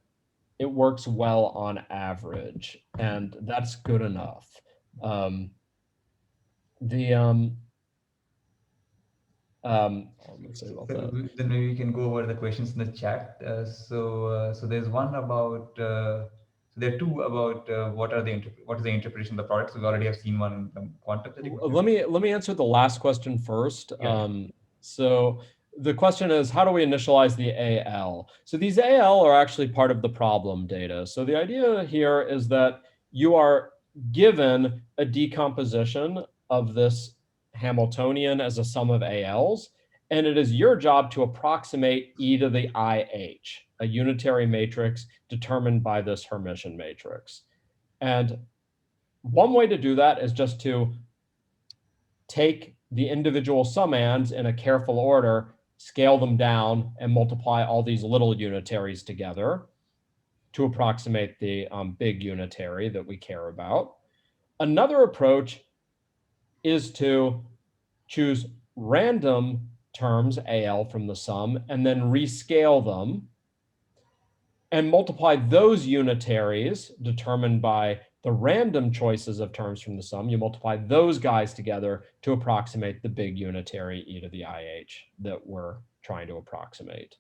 it works well on average, and that's good enough. Let me say about that. Then maybe we can go over the questions in the chat. So there's one about so there are two about what is the interpretation of the products. We already have seen one in the quantum. Let me answer the last question first. Yeah. So the question is, how do we initialize the AL? So these AL are actually part of the problem data. So the idea here is that you are given a decomposition of this Hamiltonian as a sum of ALs, and it is your job to approximate e to the IH, a unitary matrix determined by this Hermitian matrix. And one way to do that is just to take the individual summands in a careful order, scale them down, and multiply all these little unitaries together to approximate the big unitary that we care about. Another approach is to choose random terms, AL, from the sum, and then rescale them and multiply those unitaries determined by the random choices of terms from the sum. You multiply those guys together to approximate the big unitary e to the IH that we're trying to approximate.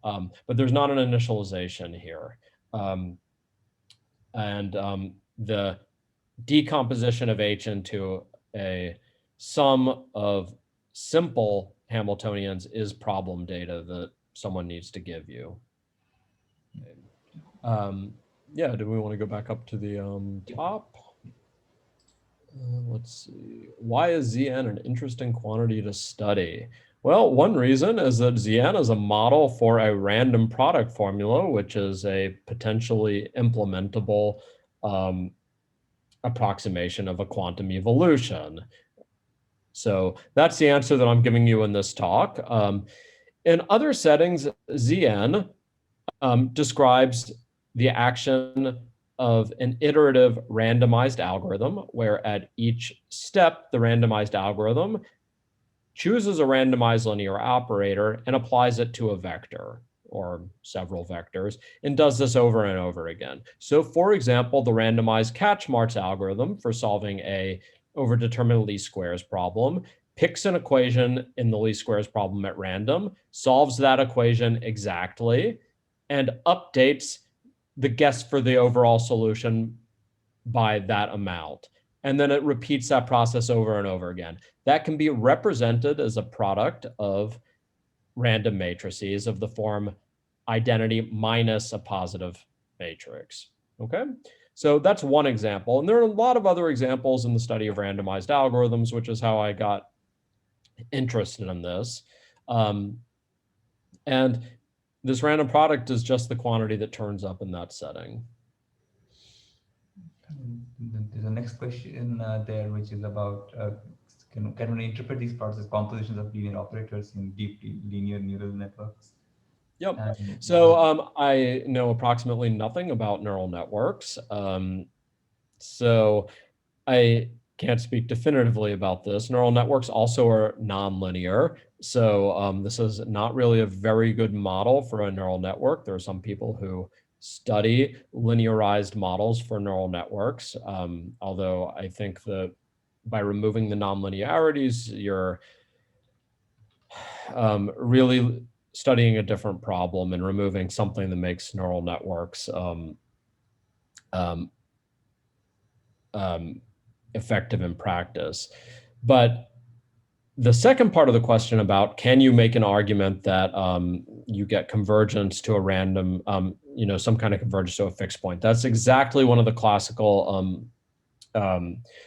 But there's not an initialization here. The decomposition of H into a sum of simple Hamiltonians is problem data that someone needs to give you. Yeah, do we want to go back up to the top? Let's see. Why is Zn an interesting quantity to study? Well, one reason is that Zn is a model for a random product formula, which is a potentially implementable approximation of a quantum evolution. So that's the answer that I'm giving you in this talk. In other settings, Zn describes the action of an iterative randomized algorithm, where at each step, the randomized algorithm chooses a randomized linear operator and applies it to a vector or several vectors, and does this over and over again. So for example, the randomized Catch-Martz algorithm for solving a overdetermined least squares problem picks an equation in the least squares problem at random, solves that equation exactly, and updates the guess for the overall solution by that amount. And then it repeats that process over and over again. That can be represented as a product of random matrices of the form identity minus a positive matrix. Okay, so that's one example. And there are a lot of other examples in the study of randomized algorithms, which is how I got interested in this. And this random product is just the quantity that turns up in that setting. There's a next question there, which is about can we interpret these products as compositions of linear operators in deep linear neural networks? Yep. So I know approximately nothing about neural networks. So I can't speak definitively about this. Neural networks also are nonlinear. So this is not really a very good model for a neural network. There are some people who study linearized models for neural networks, although I think that by removing the nonlinearities, you're really studying a different problem and removing something that makes neural networks effective in practice. But the second part of the question about can you make an argument that you get convergence to a random, some kind of convergence to a fixed point? That's exactly one of the classical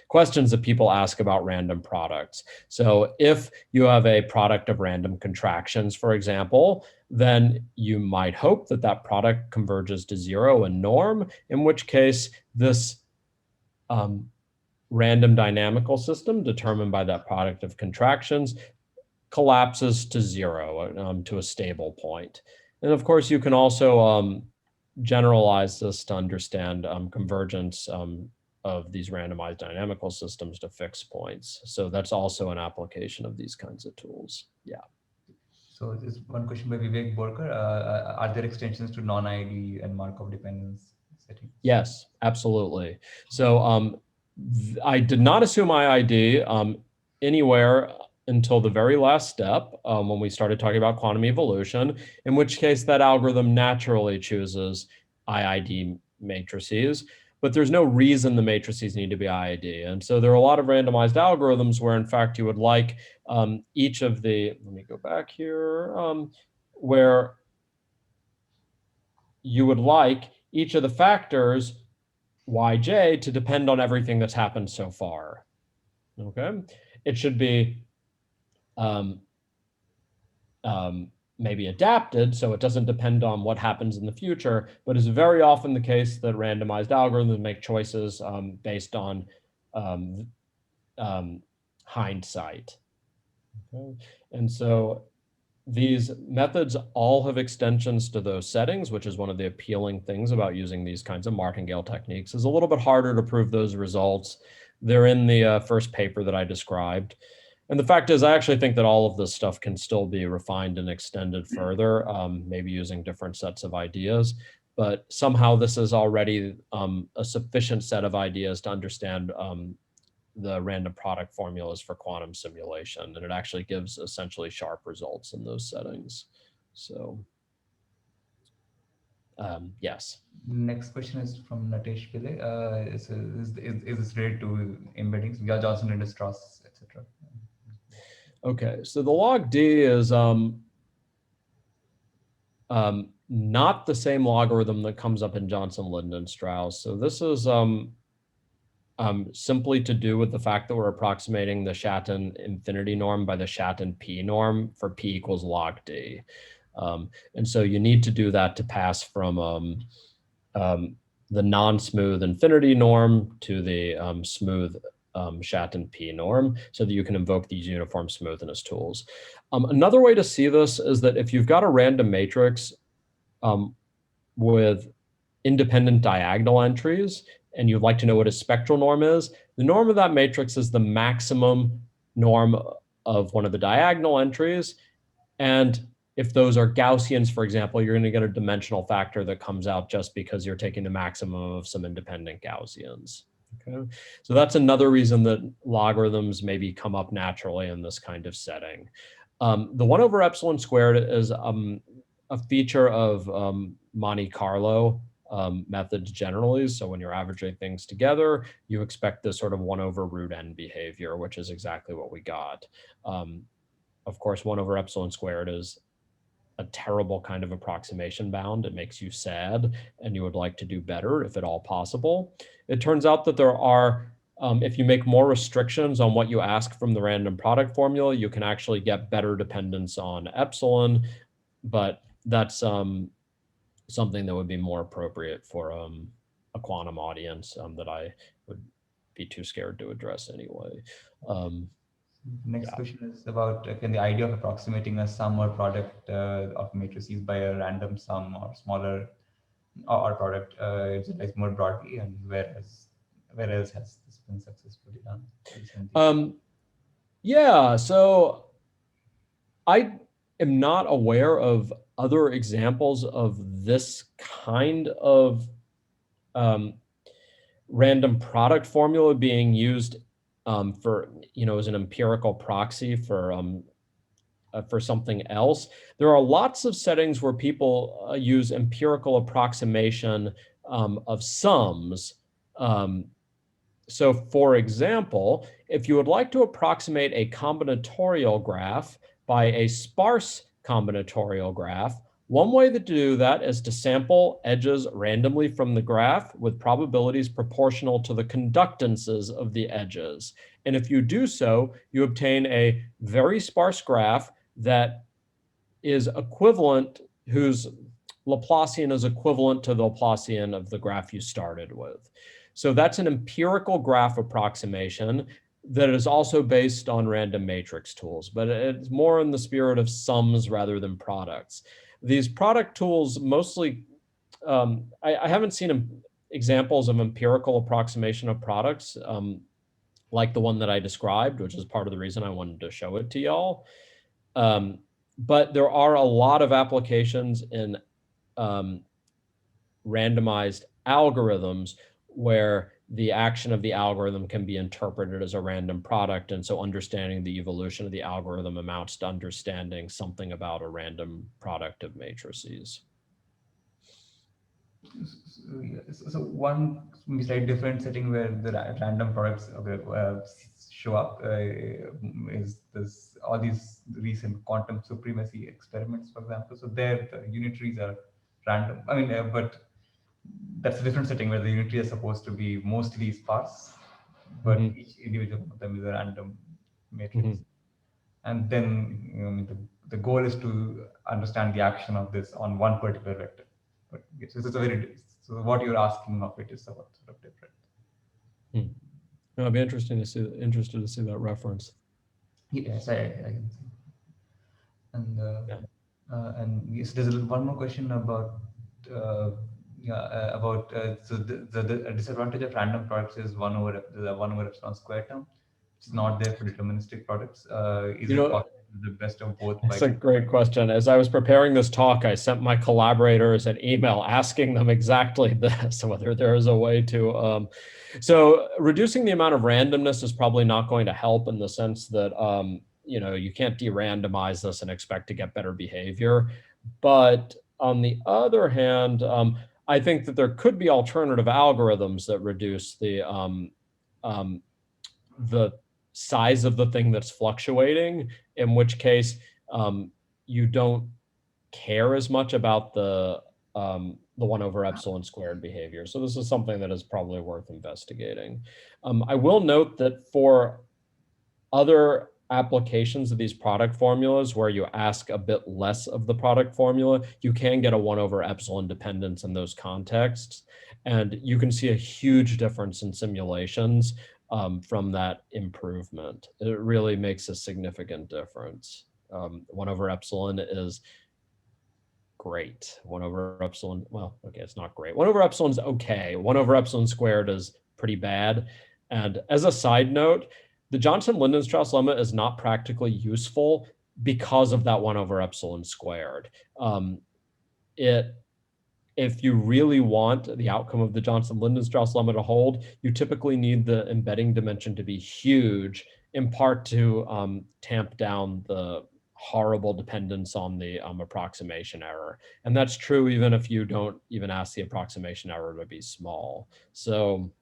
questions that people ask about random products. So if you have a product of random contractions, for example, then you might hope that that product converges to zero in norm, in which case this random dynamical system determined by that product of contractions collapses to zero, to a stable point. And of course, you can also generalize this to understand convergence of these randomized dynamical systems to fixed points. So that's also an application of these kinds of tools. Yeah. So there's one question by Vivek Borkar. Are there extensions to non-ID and Markov dependence settings? Yes, absolutely. So I did not assume IID anywhere until the very last step when we started talking about quantum evolution, in which case that algorithm naturally chooses IID matrices, but there's no reason the matrices need to be IID. And so there are a lot of randomized algorithms where in fact you would like each of the, let me go back here, where you would like each of the factors yj to depend on everything that's happened so far. Okay, it should be um, maybe adapted so it doesn't depend on what happens in the future, but it's very often the case that randomized algorithms make choices based on um, um, hindsight. Okay? And so these methods all have extensions to those settings, which is one of the appealing things about using these kinds of martingale techniques. It's a little bit harder to prove those results. They're in the first paper that I described. And the fact is, I actually think that all of this stuff can still be refined and extended further, maybe using different sets of ideas. But somehow this is already a sufficient set of ideas to understand the random product formulas for quantum simulation, and it actually gives essentially sharp results in those settings. So, yes. Next question is from Natesh Pillai. Is this related to embeddings, Johnson and Strauss, etc.? Okay, so the log D is not the same logarithm that comes up in Johnson, Linden, Strauss. So this is simply to do with the fact that we're approximating the Shatton infinity norm by the Shatton P norm for P equals log D. And so you need to do that to pass from the non-smooth infinity norm to the smooth Shatton P norm so that you can invoke these uniform smoothness tools. Another way to see this is that if you've got a random matrix with independent diagonal entries, and you'd like to know what a spectral norm is, the norm of that matrix is the maximum norm of one of the diagonal entries. And if those are Gaussians, for example, you're going to get a dimensional factor that comes out just because you're taking the maximum of some independent Gaussians. Okay, so that's another reason that logarithms maybe come up naturally in this kind of setting. The 1 over epsilon squared is a feature of Monte Carlo methods generally. So when you're averaging things together, you expect this sort of 1 over root n behavior, which is exactly what we got. Of course, 1 over epsilon squared is a terrible kind of approximation bound. It makes you sad, and you would like to do better if at all possible. It turns out that there are, if you make more restrictions on what you ask from the random product formula, you can actually get better dependence on epsilon, but that's something that would be more appropriate for a quantum audience that I would be too scared to address anyway. Next question is about can the idea of approximating a sum or product of matrices by a random sum or smaller or product generalize more broadly, and where else has this been successfully done recently? Yeah, so I am not aware of other examples of this kind of random product formula being used for, as an empirical proxy for something else. There are lots of settings where people use empirical approximation of sums. So for example, if you would like to approximate a combinatorial graph by a sparse combinatorial graph, one way to do that is to sample edges randomly from the graph with probabilities proportional to the conductances of the edges. And if you do so, you obtain a very sparse graph that is equivalent, whose Laplacian is equivalent to the Laplacian of the graph you started with. So that's an empirical graph approximation that is also based on random matrix tools, but it's more in the spirit of sums rather than products. These product tools mostly, I haven't seen examples of empirical approximation of products like the one that I described, which is part of the reason I wanted to show it to y'all. But there are a lot of applications in randomized algorithms where the action of the algorithm can be interpreted as a random product. And so understanding the evolution of the algorithm amounts to understanding something about a random product of matrices. So one slightly different setting where the random products show up is this all these recent quantum supremacy experiments, for example. So there the unitaries are random. I mean, but that's a different setting where the unitaries are supposed to be mostly sparse, but each individual of them is a random matrix. And then the goal is to understand the action of this on one particular vector. But it's a very, so what you're asking of it is sort of different. No, it'd be interested to see that reference. Yes, I can see. And yes, there's one more question about so the disadvantage of random products is the 1 over epsilon square term. It's not there for deterministic products. Is it possible the best of both? That's a great question. As I was preparing this talk, I sent my collaborators an email asking them exactly this, whether there is a way to, so reducing the amount of randomness is probably not going to help in the sense that, you can't de-randomize this and expect to get better behavior. But on the other hand, I think that there could be alternative algorithms that reduce the size of the thing that's fluctuating, in which case you don't care as much about the 1 over epsilon squared behavior. So this is something that is probably worth investigating. I will note that for other applications of these product formulas where you ask a bit less of the product formula, you can get a 1 over epsilon dependence in those contexts. And you can see a huge difference in simulations from that improvement. It really makes a significant difference. 1 over epsilon is great. 1 over epsilon, well, okay, it's not great. 1 over epsilon is okay. 1 over epsilon squared is pretty bad. And as a side note, the Johnson-Lindenstrauss lemma is not practically useful because of that 1 over epsilon squared. If you really want the outcome of the Johnson-Lindenstrauss lemma to hold, you typically need the embedding dimension to be huge, in part to tamp down the horrible dependence on the approximation error. And that's true even if you don't even ask the approximation error to be small. So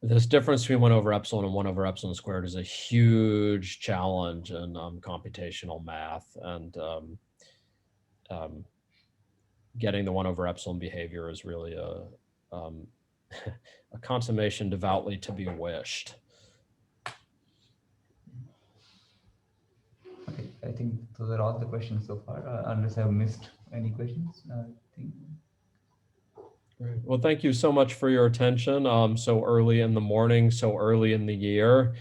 this difference between 1 over epsilon and 1 over epsilon squared is a huge challenge in computational math. And getting the 1 over epsilon behavior is really a consummation devoutly to be wished. Okay, I think those are all the questions so far, unless I've missed any questions. I think. Great. Well, thank you so much for your attention so early in the morning, so early in the year.